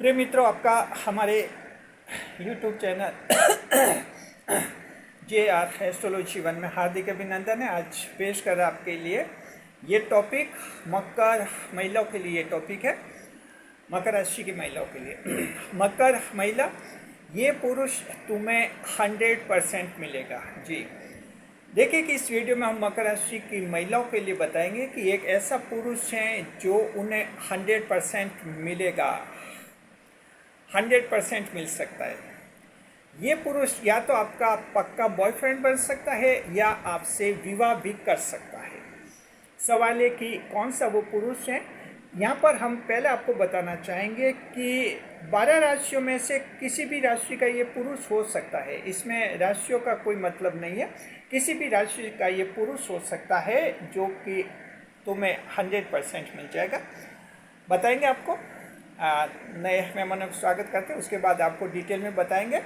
प्रिय मित्रों, आपका हमारे YouTube चैनल JR एस्ट्रोलॉजी 1 में हार्दिक अभिनंदन है। आज पेश कर रहा आपके लिए ये टॉपिक मकर महिलाओं के लिए टॉपिक है, मकर राशि की महिलाओं के लिए। मकर महिला, ये पुरुष तुम्हें 100% मिलेगा। जी देखिए कि इस वीडियो में हम मकर राशि की महिलाओं के लिए बताएंगे कि एक ऐसा पुरुष है जो उन्हें 100% मिलेगा, 100% मिल सकता है। ये पुरुष या तो आपका पक्का बॉयफ्रेंड बन सकता है या आपसे विवाह भी कर सकता है। सवाल है कि कौन सा वो पुरुष है। यहाँ पर हम पहले आपको बताना चाहेंगे कि 12 राशियों में से किसी भी राशि का ये पुरुष हो सकता है। इसमें राशियों का कोई मतलब नहीं है, किसी भी राशि का ये पुरुष हो सकता है जो कि तुम्हें 100% मिल जाएगा। बताएंगे आपको। नए मेहमानों का स्वागत करते हैं, उसके बाद आपको डिटेल में बताएंगे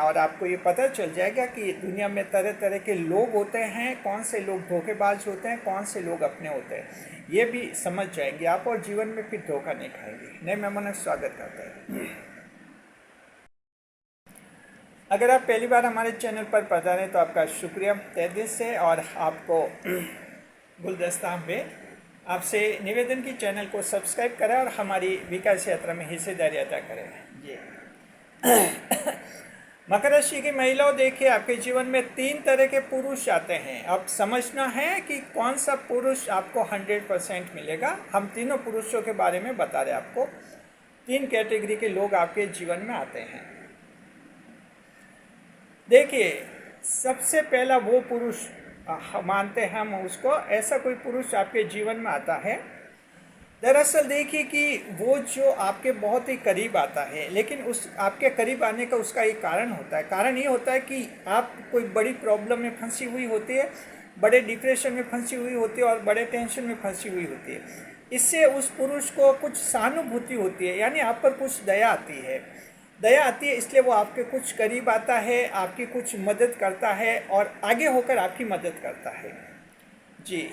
और आपको ये पता चल जाएगा कि दुनिया में तरह तरह के लोग होते हैं, कौन से लोग धोखेबाज होते हैं, कौन से लोग अपने होते हैं, ये भी समझ जाएंगे आप और जीवन में फिर धोखा नहीं खाएंगे। नए मेहमानों का स्वागत करते हैं। अगर आप पहली बार हमारे चैनल पर पधारे तो आपका शुक्रिया तहे दिल से, और आपको गुलदस्ता में आपसे निवेदन की चैनल को सब्सक्राइब करें और हमारी विकास यात्रा में हिस्सेदारी अदा करें। जी मकर राशि की महिलाओं, देखिए आपके जीवन में 3 तरह के पुरुष आते हैं। अब समझना है कि कौन सा पुरुष आपको 100% मिलेगा। हम तीनों पुरुषों के बारे में बता रहे हैं आपको। 3 कैटेगरी के लोग आपके जीवन में आते हैं। देखिए, सबसे पहला वो पुरुष मानते हैं हम उसको, ऐसा कोई पुरुष आपके जीवन में आता है। दरअसल देखिए कि वो जो आपके बहुत ही करीब आता है, लेकिन उस आपके करीब आने का उसका एक कारण होता है। कारण ये होता है कि आप कोई बड़ी प्रॉब्लम में फंसी हुई होती है, बड़े डिप्रेशन में फंसी हुई होती है और बड़े टेंशन में फंसी हुई होती है। इससे उस पुरुष को कुछ सहानुभूति होती है, यानी आप पर कुछ दया आती है। दया आती है, इसलिए वो आपके कुछ करीब आता है, आपकी कुछ मदद करता है और आगे होकर आपकी मदद करता है। जी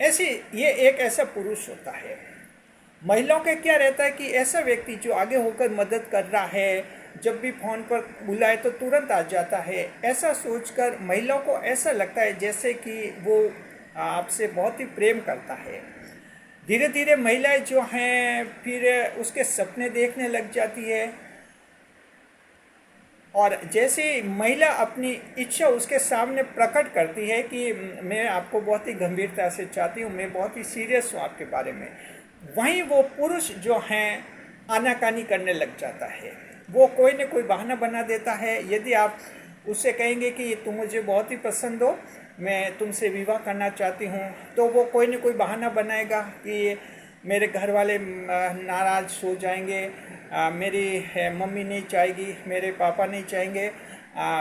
ऐसी ये एक ऐसा पुरुष होता है। महिलाओं का क्या रहता है कि ऐसा व्यक्ति जो आगे होकर मदद कर रहा है, जब भी फ़ोन पर बुलाए तो तुरंत आ जाता है। ऐसा सोचकर महिलाओं को ऐसा लगता है जैसे कि वो आपसे बहुत ही प्रेम करता है। धीरे धीरे महिलाएं जो हैं फिर उसके सपने देखने लग जाती है, और जैसे महिला अपनी इच्छा उसके सामने प्रकट करती है कि मैं आपको बहुत ही गंभीरता से चाहती हूँ, मैं बहुत ही सीरियस हूँ आपके बारे में, वहीं वो पुरुष जो हैं आनाकानी करने लग जाता है। वो कोई न कोई बहाना बना देता है। यदि आप उससे कहेंगे कि तुम मुझे बहुत ही पसंद हो, मैं तुमसे विवाह करना चाहती हूँ, तो वो कोई न कोई बहाना बनाएगा कि मेरे घर वाले नाराज़ हो जाएंगे, मेरी मम्मी नहीं चाहेगी, मेरे पापा नहीं चाहेंगे,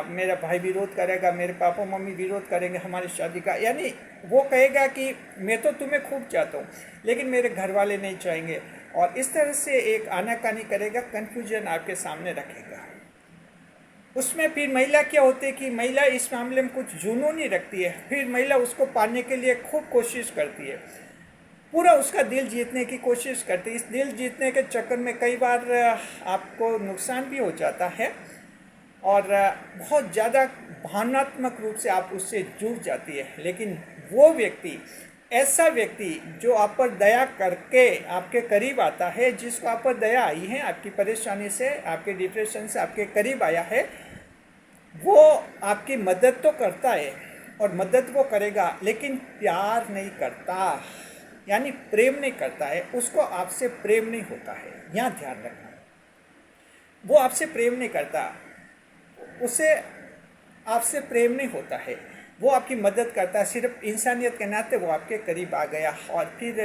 मेरा भाई विरोध करेगा, मेरे पापा मम्मी विरोध करेंगे हमारी शादी का। यानी वो कहेगा कि मैं तो तुम्हें खूब चाहता हूँ लेकिन मेरे घर वाले नहीं चाहेंगे, और इस तरह से एक आनाकानी करेगा, कन्फ्यूजन आपके सामने रखेगा। उसमें फिर महिला क्या होती है कि महिला इस मामले में कुछ जुनून ही रखती है। फिर महिला उसको पाने के लिए खूब कोशिश करती है, पूरा उसका दिल जीतने की कोशिश करती है। इस दिल जीतने के चक्कर में कई बार आपको नुकसान भी हो जाता है और बहुत ज़्यादा भावनात्मक रूप से आप उससे जुड़ जाती है। लेकिन वो व्यक्ति, ऐसा व्यक्ति जो आप पर दया करके आपके करीब आता है, जिसको आप पर दया आई है, आपकी परेशानी से, आपके डिप्रेशन से आपके करीब आया है, वो आपकी मदद तो करता है और मदद वो करेगा, लेकिन प्यार नहीं करता, यानी प्रेम नहीं करता है। उसको आपसे प्रेम नहीं होता है, यहाँ ध्यान रखना। वो आपसे प्रेम नहीं करता, उसे आपसे प्रेम नहीं होता है। वो आपकी मदद करता है, सिर्फ इंसानियत के नाते वो आपके करीब आ गया और फिर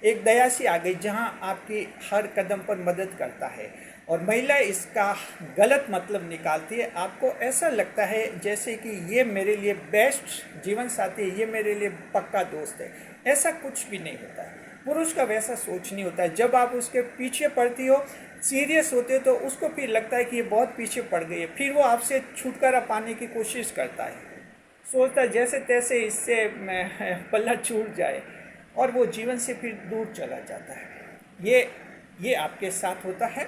एक दया सी आ गई जहाँ आपकी हर कदम पर मदद करता है। और महिला इसका गलत मतलब निकालती है। आपको ऐसा लगता है जैसे कि ये मेरे लिए बेस्ट जीवन साथी है, ये मेरे लिए पक्का दोस्त है। ऐसा कुछ भी नहीं होता है। पुरुष का वैसा सोच नहीं होता है। जब आप उसके पीछे पड़ती हो, सीरियस होते हो, तो उसको फिर लगता है कि ये बहुत पीछे पड़ गई है। फिर वो आपसे छुटकारा पाने की कोशिश करता है, सोचता है जैसे तैसे इससे पल्ला छूट जाए, और वो जीवन से फिर दूर चला जाता है। ये आपके साथ होता है।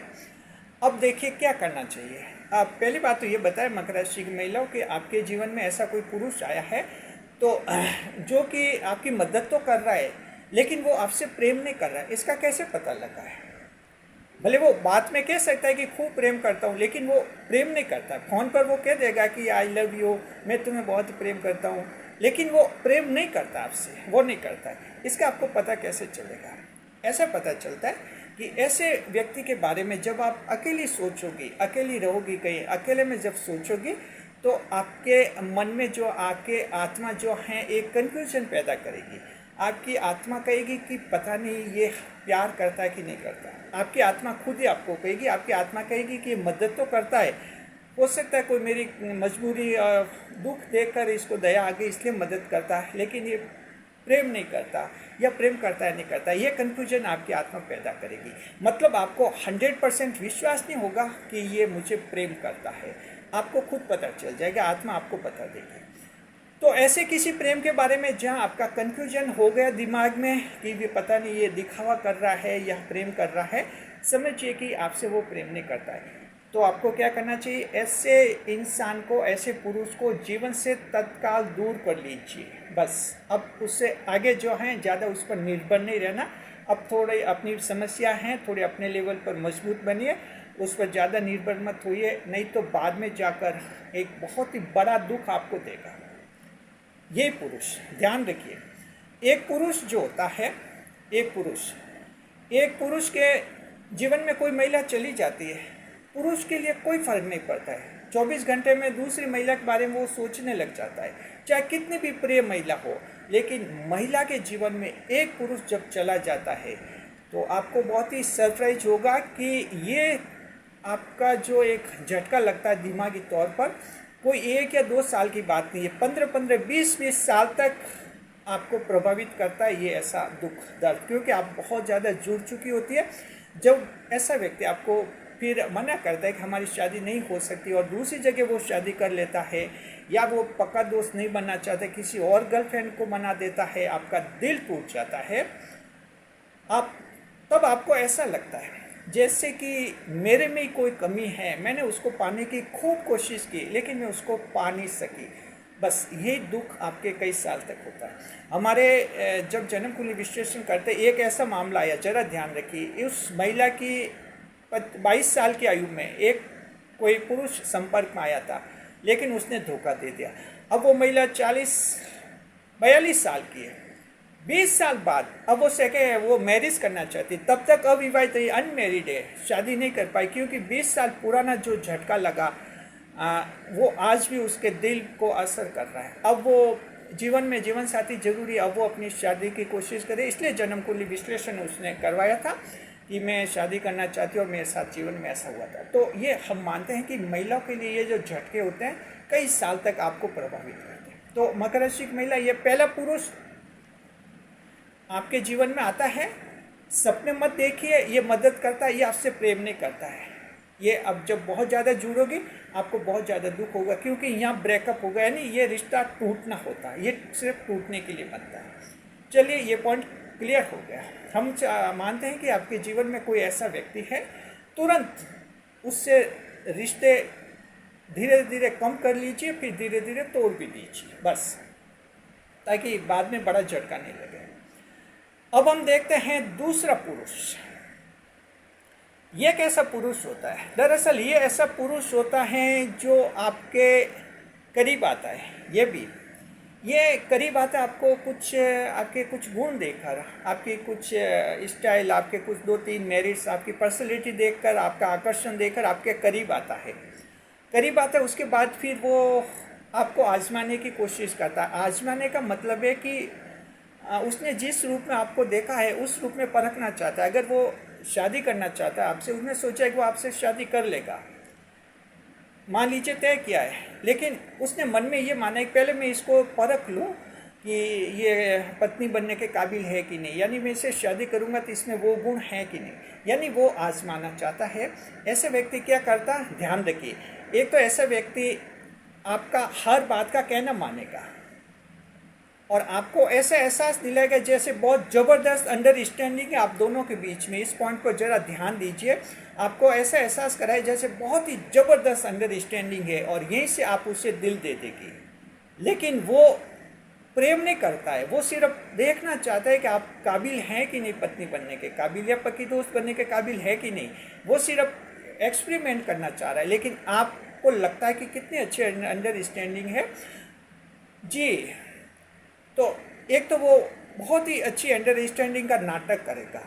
अब देखिए क्या करना चाहिए। आप पहली बात तो ये बताएं मकर राशि की महिलाओं कि आपके जीवन में ऐसा कोई पुरुष आया है तो जो कि आपकी मदद तो कर रहा है लेकिन वो आपसे प्रेम नहीं कर रहा है, इसका कैसे पता लगा है? भले वो बात में कह सकता है कि खूब प्रेम करता हूँ लेकिन वो प्रेम नहीं करता। फ़ोन पर वो कह देगा कि आई लव यू, मैं तुम्हें बहुत प्रेम करता हूँ, लेकिन वो प्रेम नहीं करता आपसे, वो नहीं करता है। इसका आपको पता कैसे चलेगा? ऐसा पता चलता है कि ऐसे व्यक्ति के बारे में जब आप अकेली सोचोगी, अकेली रहोगी, कहीं अकेले में जब सोचोगी तो आपके मन में जो आपके आत्मा जो है एक कन्फ्यूजन पैदा करेगी। आपकी आत्मा कहेगी कि पता नहीं ये प्यार करता है कि नहीं करता। आपकी आत्मा खुद ही आपको कहेगी, आपकी आत्मा कहेगी कि ये मदद तो करता है, हो सकता है कोई मेरी मजबूरी दुख देखकर इसको दया आ गई इसलिए मदद करता है, लेकिन ये प्रेम नहीं करता, या प्रेम करता है नहीं करता। ये कन्फ्यूजन आपकी आत्मा पैदा करेगी। मतलब आपको 100% विश्वास नहीं होगा कि ये मुझे प्रेम करता है। आपको खुद पता चल जाएगा, आत्मा आपको बता देगी। तो ऐसे किसी प्रेम के बारे में जहाँ आपका कन्फ्यूजन हो गया दिमाग में कि ये पता नहीं ये दिखावा कर रहा है या प्रेम कर रहा है, समझिए कि आपसे वो प्रेम नहीं करता है। तो आपको क्या करना चाहिए? ऐसे इंसान को, ऐसे पुरुष को जीवन से तत्काल दूर कर लीजिए बस। अब उससे आगे जो है ज़्यादा उस पर निर्भर नहीं रहना। अब थोड़ी अपनी समस्या हैं, थोड़े अपने लेवल पर मजबूत बनिए, उस पर ज़्यादा निर्भर मत होइए, नहीं तो बाद में जाकर एक बहुत ही बड़ा दुख आपको देगा। ये पुरुष ध्यान रखिए, एक पुरुष जो होता है, एक पुरुष के जीवन में कोई महिला चली जाती है, पुरुष के लिए कोई फर्क नहीं पड़ता है। 24 घंटे में दूसरी महिला के बारे में वो सोचने लग जाता है, चाहे कितनी भी प्रिय महिला हो। लेकिन महिला के जीवन में एक पुरुष जब चला जाता है तो आपको बहुत ही सरप्राइज होगा कि ये आपका जो एक झटका लगता है दिमागी तौर पर, कोई 1 या 2 साल की बात नहीं है, 15-15, 20-20 साल तक आपको प्रभावित करता है ये ऐसा दुख दर्द, क्योंकि आप बहुत ज़्यादा जुड़ चुकी होती है। जब ऐसा व्यक्ति आपको फिर मना करता है कि हमारी शादी नहीं हो सकती और दूसरी जगह वो शादी कर लेता है, या वो पक्का दोस्त नहीं बनना चाहता, किसी और गर्लफ्रेंड को मना देता है, आपका दिल टूट जाता है। तब आपको ऐसा लगता है जैसे कि मेरे में ही कोई कमी है, मैंने उसको पाने की खूब कोशिश की लेकिन मैं उसको पा नहीं सकी। बस यही दुख आपके कई साल तक होता है। हमारे जब जन्म कुंडली विश्लेषण करते एक ऐसा मामला आया, जरा ध्यान रखिए। उस महिला की 22 साल की आयु में एक कोई पुरुष संपर्क में आया था लेकिन उसने धोखा दे दिया। अब वो महिला 42 साल की है। 20 साल बाद अब वो मैरिज करना चाहती, तब तक अविवाहित है, अनमेरिड है, शादी नहीं कर पाई क्योंकि 20 साल पुराना जो झटका लगा वो आज भी उसके दिल को असर कर रहा है। अब वो जीवन में जीवन साथी जरूरी, अब वो अपनी शादी की कोशिश करे, इसलिए जन्म कुंडली विश्लेषण उसने करवाया था कि मैं शादी करना चाहती हूँ और मेरे साथ जीवन में ऐसा हुआ था। तो ये हम मानते हैं कि महिलाओं के लिए ये जो झटके होते हैं कई साल तक आपको प्रभावित करते हैं। तो मकर राशि की महिला, ये पहला पुरुष आपके जीवन में आता है, सपने मत देखिए, ये मदद करता है, ये आपसे प्रेम नहीं करता है। ये अब जब बहुत ज़्यादा जुड़ोगे आपको बहुत ज़्यादा दुख होगा क्योंकि यहाँ ब्रेकअप होगा, यानी ये रिश्ता टूटना होता है, ये सिर्फ टूटने के लिए बनता है। चलिए ये पॉइंट क्लियर हो गया। हम मानते हैं कि आपके जीवन में कोई ऐसा व्यक्ति है, तुरंत उससे रिश्ते धीरे धीरे कम कर लीजिए, फिर धीरे धीरे तोड़ भी दीजिए बस, ताकि बाद में बड़ा झटका नहीं लगे। अब हम देखते हैं दूसरा पुरुष। ये कैसा पुरुष होता है? दरअसल ये ऐसा पुरुष होता है जो आपके करीब आता है। ये करीब आता है आपको आपके कुछ गुण देखकर, आपकी कुछ स्टाइल, आपके कुछ 2-3 मेरिट्स, आपकी पर्सनैलिटी देखकर, आपका आकर्षण देखकर आपके करीब आता है। उसके बाद फिर वो आपको आजमाने की कोशिश करता है। आजमाने का मतलब है कि उसने जिस रूप में आपको देखा है उस रूप में परखना चाहता है। अगर वो शादी करना चाहता है आपसे, उसने सोचा है कि वो आपसे शादी कर लेगा, मान लीजिए तय किया है, लेकिन उसने मन में ये माना है कि पहले मैं इसको परख लूँ कि ये पत्नी बनने के काबिल है कि नहीं, यानी मैं इसे शादी करूँगा तो इसमें वो गुण है कि नहीं, यानी वो आजमाना चाहता है। ऐसे व्यक्ति क्या करता, ध्यान रखिए, एक तो ऐसा व्यक्ति आपका हर बात का कहना मानेगा और आपको ऐसा एहसास दिलाएगा जैसे बहुत ज़बरदस्त अंडरस्टैंडिंग है आप दोनों के बीच में। इस पॉइंट पर ज़रा ध्यान दीजिए। आपको ऐसा एहसास कराए जैसे बहुत ही ज़बरदस्त अंडरस्टैंडिंग है और यहीं से आप उसे दिल दे देगी। लेकिन वो प्रेम नहीं करता है, वो सिर्फ देखना चाहता है कि आप काबिल हैं कि नहीं पत्नी बनने के काबिल या पति दोस्त बनने के काबिल है कि नहीं। वो सिर्फ एक्सपेरिमेंट करना चाह रहा है। लेकिन आपको लगता है कि कितनी अच्छी अंडरस्टैंडिंग है जी। तो एक तो वो बहुत ही अच्छी अंडरस्टैंडिंग का नाटक करेगा।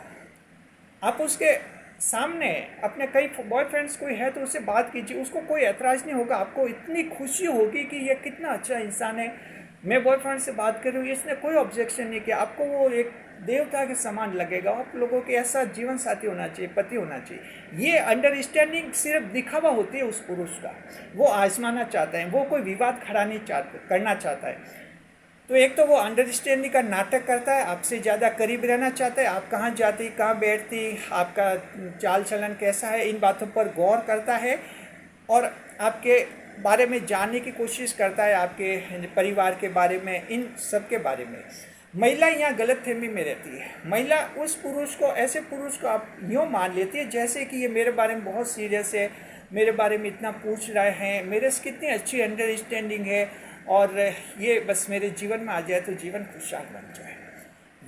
आप उसके सामने अपने कई बॉयफ्रेंड्स कोई है तो उससे बात कीजिए, उसको कोई ऐतराज़ नहीं होगा। आपको इतनी खुशी होगी कि ये कितना अच्छा इंसान है, मैं बॉयफ्रेंड से बात कर रही हूँ, इसने कोई ऑब्जेक्शन नहीं किया। आपको वो एक देवता के समान लगेगा। आप लोगों के ऐसा जीवन साथी होना चाहिए, पति होना चाहिए। ये अंडरस्टैंडिंग सिर्फ दिखावा होती है उस पुरुष का। वो आजमाना चाहता है, वो कोई विवाद खड़ा नहीं करना चाहता है। तो एक तो वो अंडरस्टैंडिंग का नाटक करता है, आपसे ज़्यादा करीब रहना चाहता है। आप कहाँ जाती, कहाँ बैठती, आपका चाल चलन कैसा है, इन बातों पर गौर करता है और आपके बारे में जानने की कोशिश करता है, आपके परिवार के बारे में, इन सब के बारे में। महिला यहाँ गलतफहमी में रहती है। महिला उस पुरुष को, ऐसे पुरुष को आप यूँ मान लेती है जैसे कि ये मेरे बारे में बहुत सीरियस है, मेरे बारे में इतना पूछ रहे हैं, मेरे से कितनी अच्छी अंडरस्टैंडिंग है और ये बस मेरे जीवन में आ जाए तो जीवन खुशहाल बन जाए।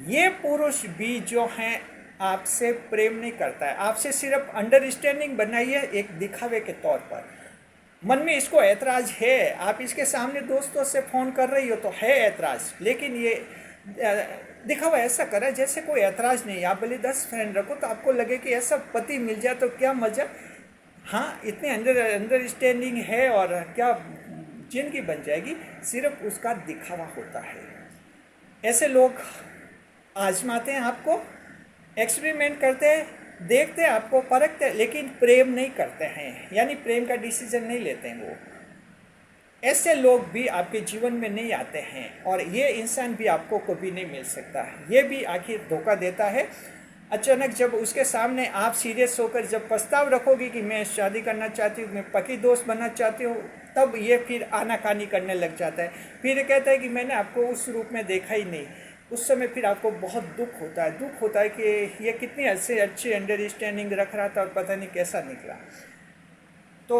ये पुरुष भी जो हैं आपसे प्रेम नहीं करता है, आपसे सिर्फ अंडरस्टैंडिंग बनाई है एक दिखावे के तौर पर। मन में इसको ऐतराज़ है, आप इसके सामने दोस्तों से फ़ोन कर रही हो तो है ऐतराज़, लेकिन ये दिखावा ऐसा कर रहा है जैसे कोई ऐतराज़ नहीं। आप भले 10 फ्रेंड रखो तो आपको लगे कि ऐसा पति मिल जाए तो क्या मज़ा। हाँ, इतने अंडरस्टैंडिंग है और क्या जिंदगी बन जाएगी। सिर्फ उसका दिखावा होता है। ऐसे लोग आजमाते हैं आपको, एक्सपेरिमेंट करते हैं, देखते हैं आपको, परखते हैं, लेकिन प्रेम नहीं करते हैं, यानी प्रेम का डिसीजन नहीं लेते हैं वो। ऐसे लोग भी आपके जीवन में नहीं आते हैं और ये इंसान भी आपको कभी नहीं मिल सकता। ये भी आखिर धोखा देता है। अचानक जब उसके सामने आप सीरियस होकर जब प्रस्ताव रखोगे कि मैं शादी करना चाहती हूँ, मैं पति दोस्त बनना चाहती हूँ, तब ये फिर आनाकानी करने लग जाता है। फिर ये कहता है कि मैंने आपको उस रूप में देखा ही नहीं। उस समय फिर आपको बहुत दुख होता है कि ये कितनी अच्छी अंडरस्टैंडिंग रख रहा था और पता नहीं कैसा निकला। तो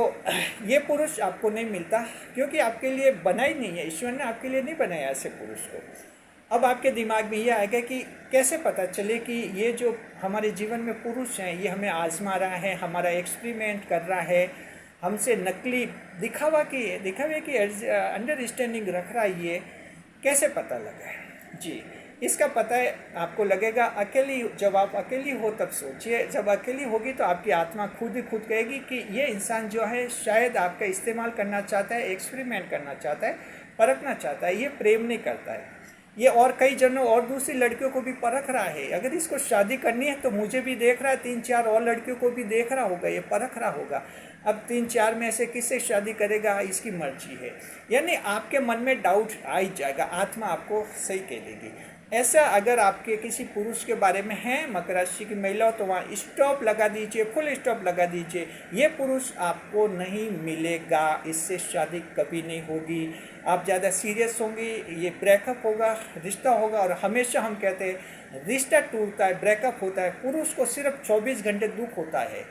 ये पुरुष आपको नहीं मिलता क्योंकि आपके लिए बना ही नहीं है। ईश्वर ने आपके लिए नहीं बनाया ऐसे पुरुष को। अब आपके दिमाग में ये आएगा कि कैसे पता चले कि ये जो हमारे जीवन में पुरुष हैं ये हमें आजमा रहा है, हमारा एक्सपेरिमेंट कर रहा है, हमसे नकली दिखावे की अंडरस्टैंडिंग रख रहा है, ये कैसे पता लगा जी। इसका पता है आपको लगेगा अकेली, जब आप अकेली हो तब सोचिए। जब अकेली होगी तो आपकी आत्मा खुद ही खुद कहेगी कि ये इंसान जो है शायद आपका इस्तेमाल करना चाहता है, एक्सपेरिमेंट करना चाहता है, परखना चाहता है, ये प्रेम नहीं करता है। ये और कई जनों और दूसरी लड़कियों को भी परख रहा है। अगर इसको शादी करनी है तो मुझे भी देख रहा है, 3-4 और लड़कियों को भी देख रहा होगा, ये परख रहा होगा। अब 3-4 में से किससे शादी करेगा इसकी मर्जी है। यानी आपके मन में डाउट आ ही जाएगा, आत्मा आपको सही कह देगी। ऐसा अगर आपके किसी पुरुष के बारे में है मकर राशि की महिला तो वहाँ स्टॉप लगा दीजिए, फुल स्टॉप लगा दीजिए। ये पुरुष आपको नहीं मिलेगा, इससे शादी कभी नहीं होगी। आप ज़्यादा सीरियस होंगी, ये ब्रेकअप होगा, रिश्ता होगा। और हमेशा हम कहते हैं रिश्ता टूटता है, ब्रेकअप होता है, पुरुष को सिर्फ 24 घंटे दुख होता है,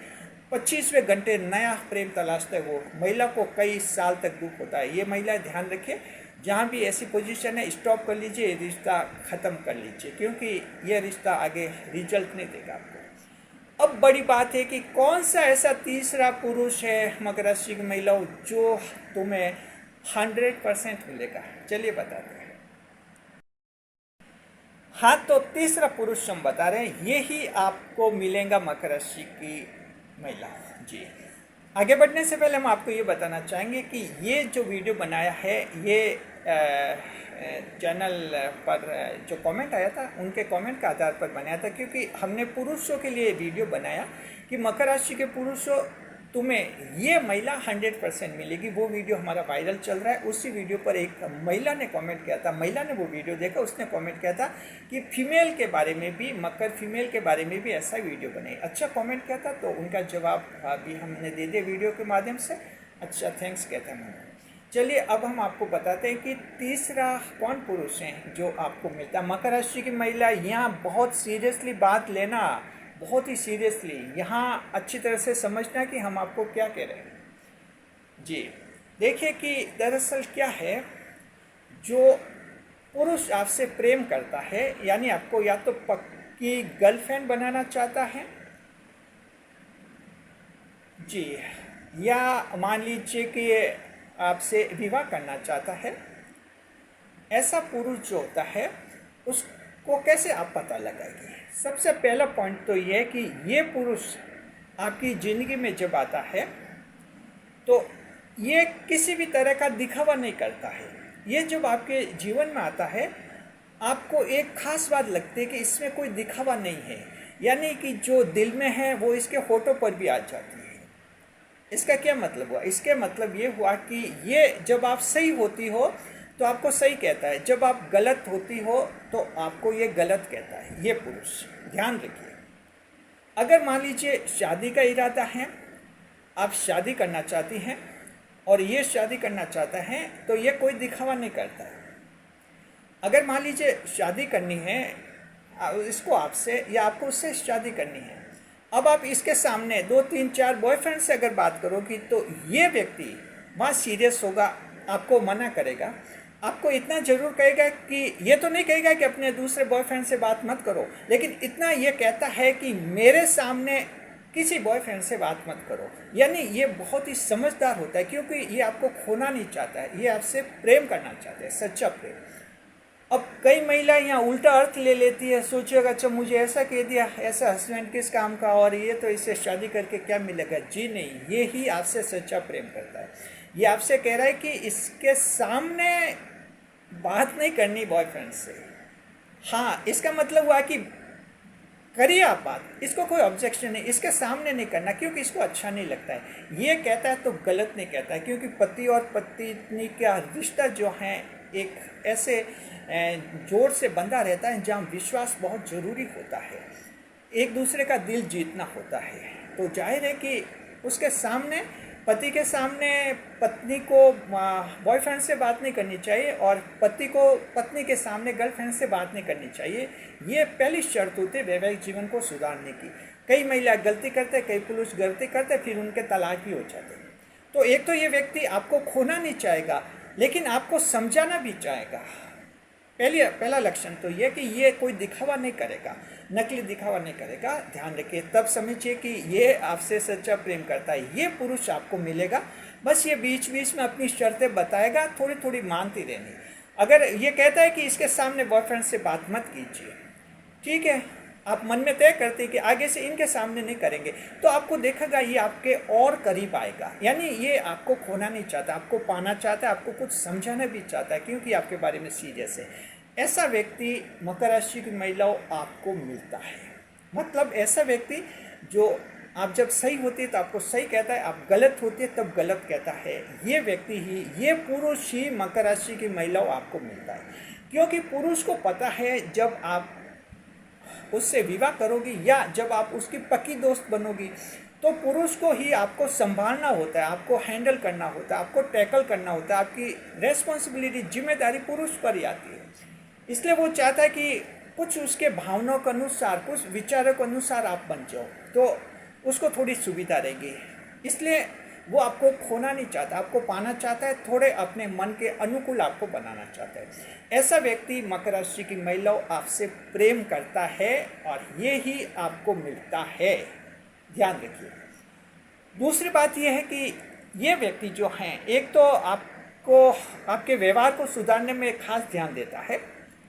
25वें घंटे नया प्रेम तलाशता है वो। महिला को कई साल तक दुख होता है। ये महिलाएं ध्यान रखिए, जहाँ भी ऐसी पोजीशन है स्टॉप कर लीजिए, रिश्ता ख़त्म कर लीजिए, क्योंकि ये रिश्ता आगे रिजल्ट नहीं देगा आपको। अब बड़ी बात है कि कौन सा ऐसा तीसरा पुरुष है मकर राशि की महिलाओं जो तुम्हें 100% मिलेगा। चलिए बताते हैं। हाँ, तो तीसरा पुरुष हम बता रहे हैं, ये ही आपको मिलेगा मकर राशि की महिला जी। आगे बढ़ने से पहले हम आपको ये बताना चाहेंगे कि ये जो वीडियो बनाया है ये चैनल पर जो कमेंट आया था उनके कमेंट के आधार पर बनाया था, क्योंकि हमने पुरुषों के लिए वीडियो बनाया कि मकर राशि के पुरुषों तुम्हें ये महिला 100% मिलेगी। वो वीडियो हमारा वायरल चल रहा है। उसी वीडियो पर एक महिला ने कमेंट किया था, महिला ने वो वीडियो देखा, उसने कमेंट किया था कि फीमेल के बारे में भी, मकर फीमेल के बारे में भी ऐसा वीडियो बने। अच्छा कमेंट किया था, तो उनका जवाब अभी हमने दे दिया वीडियो के माध्यम से। अच्छा, थैंक्स कहते हैं। चलिए अब हम आपको बताते हैं कि तीसरा कौन पुरुष है जो आपको मिलता है। मकर राशि की महिला यहाँ बहुत सीरियसली बात लेना, बहुत ही सीरियसली यहाँ अच्छी तरह से समझना कि हम आपको क्या कह रहे हैं। जी देखिए कि दरअसल क्या है, जो पुरुष आपसे प्रेम करता है यानी आपको या तो पक्की गर्लफ्रेंड बनाना चाहता है जी, या मान लीजिए कि आपसे विवाह करना चाहता है, ऐसा पुरुष जो होता है उसको कैसे आप पता लगाएंगे। सबसे पहला पॉइंट तो ये है कि ये पुरुष आपकी ज़िंदगी में जब आता है तो ये किसी भी तरह का दिखावा नहीं करता है। ये जब आपके जीवन में आता है आपको एक खास बात लगती है कि इसमें कोई दिखावा नहीं है, यानी कि जो दिल में है वो इसके होठों पर भी आ जाती है। इसका क्या मतलब हुआ? इसके मतलब ये हुआ कि ये जब आप सही होती हो तो आपको सही कहता है, जब आप गलत होती हो तो आपको ये गलत कहता है। ये पुरुष ध्यान रखिए। अगर मान लीजिए शादी का इरादा है, आप शादी करना चाहती हैं और ये शादी करना चाहता है तो ये कोई दिखावा नहीं करता है। अगर मान लीजिए शादी करनी है इसको आपसे या आपको उससे शादी करनी है, अब आप इसके सामने 2 3 4 बॉयफ्रेंड से अगर बात करोगी तो ये व्यक्ति वहाँ सीरियस होगा, आपको मना करेगा। आपको इतना ज़रूर कहेगा कि ये तो नहीं कहेगा कि अपने दूसरे बॉयफ्रेंड से बात मत करो, लेकिन इतना ये कहता है कि मेरे सामने किसी बॉयफ्रेंड से बात मत करो। यानी ये बहुत ही समझदार होता है क्योंकि ये आपको खोना नहीं चाहता है, ये आपसे प्रेम करना चाहता है, सच्चा प्रेम। अब कई महिलाएं यहाँ उल्टा अर्थ ले लेती है, सोचिएगा अच्छा मुझे ऐसा कह दिया, ऐसा हस्बैंड किस काम का, और ये तो इससे शादी करके क्या मिलेगा। जी नहीं, ये ही आपसे सच्चा प्रेम करता है। ये आपसे कह रहा है कि इसके सामने बात नहीं करनी बॉयफ्रेंड से। हाँ, इसका मतलब हुआ कि करिए आप बात, इसको कोई ऑब्जेक्शन नहीं, इसके सामने नहीं करना क्योंकि इसको अच्छा नहीं लगता है। ये कहता है तो गलत नहीं कहता है, क्योंकि पति और पत्नी का रिश्ता जो है एक ऐसे जोर से बंधा रहता है जहाँ विश्वास बहुत ज़रूरी होता है, एक दूसरे का दिल जीतना होता है। तो जाहिर है कि उसके सामने, पति के सामने पत्नी को बॉयफ्रेंड से बात नहीं करनी चाहिए और पति को पत्नी के सामने गर्लफ्रेंड से बात नहीं करनी चाहिए। ये पहली शर्त होती है वैवाहिक जीवन को सुधारने की। कई महिला गलती करते, कई पुरुष गलती करते, फिर उनके तलाक भी हो जाते। तो एक तो ये व्यक्ति आपको खोना नहीं चाहेगा लेकिन आपको समझाना भी चाहेगा। पहला लक्षण तो ये कि ये कोई दिखावा नहीं करेगा, नकली दिखावा नहीं करेगा। ध्यान रखिए, तब समझिए कि ये आपसे सच्चा प्रेम करता है। ये पुरुष आपको मिलेगा, बस ये बीच बीच में अपनी शर्तें बताएगा, थोड़ी थोड़ी मानती रहनी। अगर ये कहता है कि इसके सामने बॉयफ्रेंड से बात मत कीजिए, ठीक है, आप मन में तय करते कि आगे से इनके सामने नहीं करेंगे, तो आपको देखेगा ये आपके और करीब आएगा। यानी ये आपको खोना नहीं चाहता, आपको पाना चाहता है, आपको कुछ समझाना भी चाहता है क्योंकि आपके बारे में सीरियस है। ऐसा व्यक्ति मकर राशि की महिलाओं आपको मिलता है। मतलब ऐसा व्यक्ति जो आप जब सही होती है तो आपको सही कहता है, आप गलत होती है तब गलत कहता है। ये व्यक्ति ही, ये पुरुष ही मकर राशि की महिलाओं आपको मिलता है, क्योंकि पुरुष को पता है जब आप उससे विवाह करोगी या जब आप उसकी पक्की दोस्त बनोगी तो पुरुष को ही आपको संभालना होता है, आपको हैंडल करना होता है, आपको टैकल करना होता है। आपकी रेस्पॉन्सिबिलिटी, जिम्मेदारी पुरुष पर ही आती है। इसलिए वो चाहता है कि कुछ उसके भावनाओं के अनुसार, कुछ विचारों के अनुसार आप बन जाओ, तो उसको थोड़ी सुविधा रहेगी। इसलिए वो आपको खोना नहीं चाहता, आपको पाना चाहता है, थोड़े अपने मन के अनुकूल आपको बनाना चाहता है। ऐसा व्यक्ति मकर राशि की महिलाओं आपसे प्रेम करता है और ये ही आपको मिलता है। ध्यान रखिए। दूसरी बात यह है कि ये व्यक्ति जो हैं, एक तो आपको आपके व्यवहार को सुधारने में खास ध्यान देता है,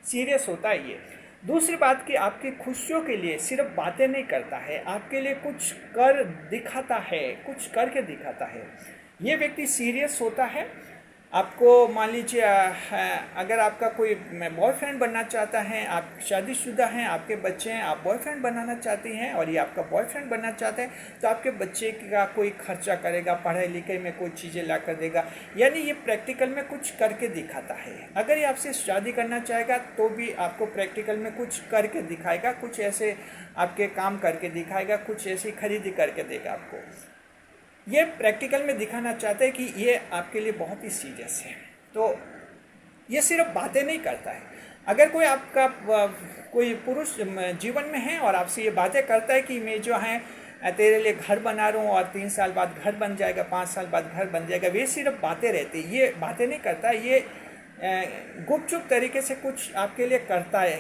सीरियस होता है ये। दूसरी बात कि आपकी खुशियों के लिए सिर्फ बातें नहीं करता है, आपके लिए कुछ कर दिखाता है, कुछ करके दिखाता है। ये व्यक्ति सीरियस होता है। आपको मान लीजिए अगर आपका कोई बॉयफ्रेंड बनना चाहता है, आप शादीशुदा हैं, आपके बच्चे हैं, आप बॉयफ्रेंड बनाना चाहती हैं और ये आपका बॉयफ्रेंड बनना चाहते हैं, तो आपके बच्चे का कोई खर्चा करेगा, पढ़ाई लिखाई में कोई चीज़ें ला कर देगा। यानी ये प्रैक्टिकल में कुछ करके दिखाता है। अगर ये आपसे शादी करना चाहेगा तो भी आपको प्रैक्टिकल में कुछ करके दिखाएगा, कुछ ऐसे आपके काम करके दिखाएगा, कुछ ऐसी खरीदी करके देगा आपको। ये प्रैक्टिकल में दिखाना चाहते हैं कि ये आपके लिए बहुत ही सीरियस है। तो ये सिर्फ बातें नहीं करता है। अगर कोई आपका कोई पुरुष जीवन में है और आपसे ये बातें करता है कि मैं जो है तेरे लिए घर बना रहा हूँ और 3 साल बाद घर बन जाएगा, 5 साल बाद घर बन जाएगा, वे सिर्फ बातें रहती, ये बातें नहीं करता, ये गुपचुप तरीके से कुछ आपके लिए करता है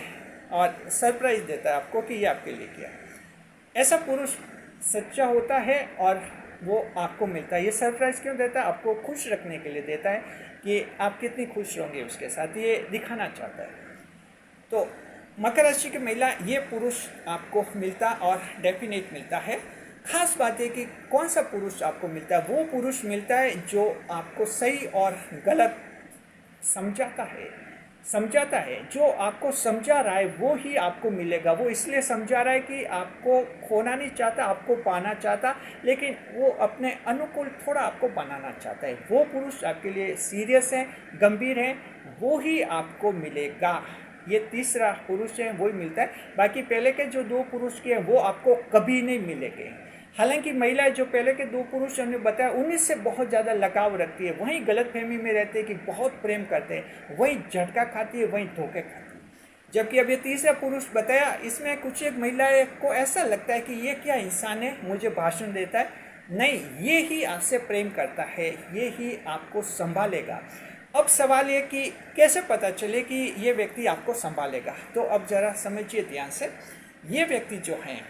और सरप्राइज देता है आपको कि ये आपके लिए किया। ऐसा पुरुष सच्चा होता है और वो आपको मिलता है। ये सरप्राइज क्यों देता है? आपको खुश रखने के लिए देता है कि आप कितनी खुश होंगे उसके साथ, ये दिखाना चाहता है। तो मकर राशि की महिला, ये पुरुष आपको मिलता और डेफिनेट मिलता है। खास बात है कि कौन सा पुरुष आपको मिलता है? वो पुरुष मिलता है जो आपको सही और गलत समझाता है। जो आपको समझा रहा है वो ही आपको मिलेगा। वो इसलिए समझा रहा है कि आपको खोना नहीं चाहता, आपको पाना चाहता, लेकिन वो अपने अनुकूल थोड़ा आपको बनाना चाहता है। वो पुरुष आपके लिए सीरियस है, गंभीर है, वो ही आपको मिलेगा। ये तीसरा पुरुष है, वही मिलता है। बाकी पहले के जो 2 पुरुष के हैं वो आपको कभी नहीं मिलेंगे। हालांकि महिलाएं जो पहले के 2 पुरुष हमने बताया उन्हीं से बहुत ज़्यादा लगाव रखती है, वहीं गलतफहमी में रहते हैं कि बहुत प्रेम करते हैं, वहीं झटका खाती है, वहीं धोखे खाती है। जबकि अब ये तीसरा पुरुष बताया, इसमें कुछ एक महिलाएं को ऐसा लगता है कि ये क्या इंसान है, मुझे भाषण देता है। नहीं, ये ही आपसे प्रेम करता है, ये ही आपको संभालेगा। अब सवाल ये कि कैसे पता चले कि ये व्यक्ति आपको संभालेगा? तो अब ज़रा समझिए ध्यान से। ये व्यक्ति जो हैं,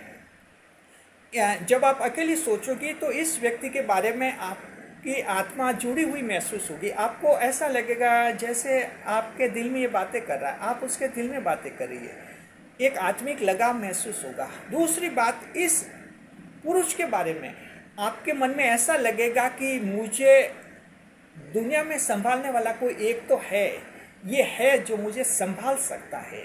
जब आप अकेली सोचोगी तो इस व्यक्ति के बारे में आपकी आत्मा जुड़ी हुई महसूस होगी। आपको ऐसा लगेगा जैसे आपके दिल में ये बातें कर रहा है, आप उसके दिल में बातें कर रही है। एक आत्मिक लगाव महसूस होगा। दूसरी बात, इस पुरुष के बारे में आपके मन में ऐसा लगेगा कि मुझे दुनिया में संभालने वाला कोई एक तो है, ये है जो मुझे संभाल सकता है,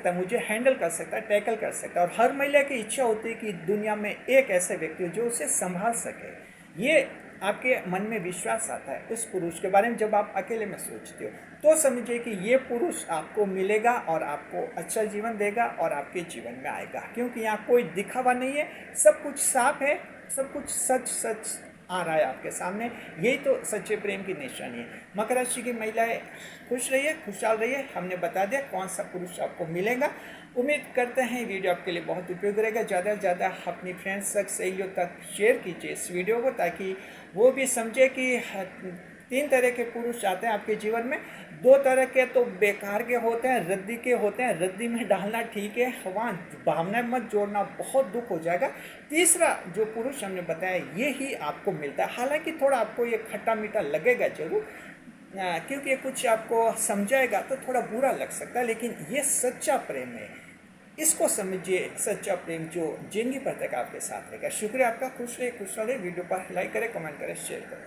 मुझे हैंडल कर सकता है, टैकल कर सकता है। और हर महिला की इच्छा होती है कि दुनिया में एक ऐसे व्यक्ति हो जो उसे संभाल सके। ये आपके मन में विश्वास आता है उस पुरुष के बारे में जब आप अकेले में सोचते हो। तो समझिए कि ये पुरुष आपको मिलेगा और आपको अच्छा जीवन देगा और आपके जीवन में आएगा, क्योंकि यहाँ कोई दिखावा नहीं है, सब कुछ साफ है, सब कुछ सच आ रहा है आपके सामने। यही तो सच्चे प्रेम की निशानी है। मकर राशि की महिलाएं खुश रहिए, खुशहाल रहिए। हमने बता दिया कौन सा पुरुष आपको मिलेगा। उम्मीद करते हैं वीडियो आपके लिए बहुत उपयोगी रहेगा। ज़्यादा से ज़्यादा अपनी फ्रेंड्स तक, सहेलियों तक शेयर कीजिए इस वीडियो को, ताकि वो भी समझे कि 3 तरह के पुरुष आते हैं आपके जीवन में। 2 तरह के तो बेकार के होते हैं, रद्दी के होते हैं, रद्दी में डालना ठीक है, वहाँ भावना मत जोड़ना, बहुत दुख हो जाएगा। तीसरा जो पुरुष हमने बताया ये ही आपको मिलता है। हालांकि थोड़ा आपको ये खट्टा मीठा लगेगा जरूर, क्योंकि कुछ आपको समझाएगा तो थोड़ा बुरा लग सकता है, लेकिन ये सच्चा प्रेम है। इसको समझिए, सच्चा प्रेम जो जिंदगी भर तक आपके साथ रहेगा। शुक्रिया आपका। खुश रहिए, खुश रहिए। वीडियो पर लाइक करें, कमेंट करें, शेयर करें।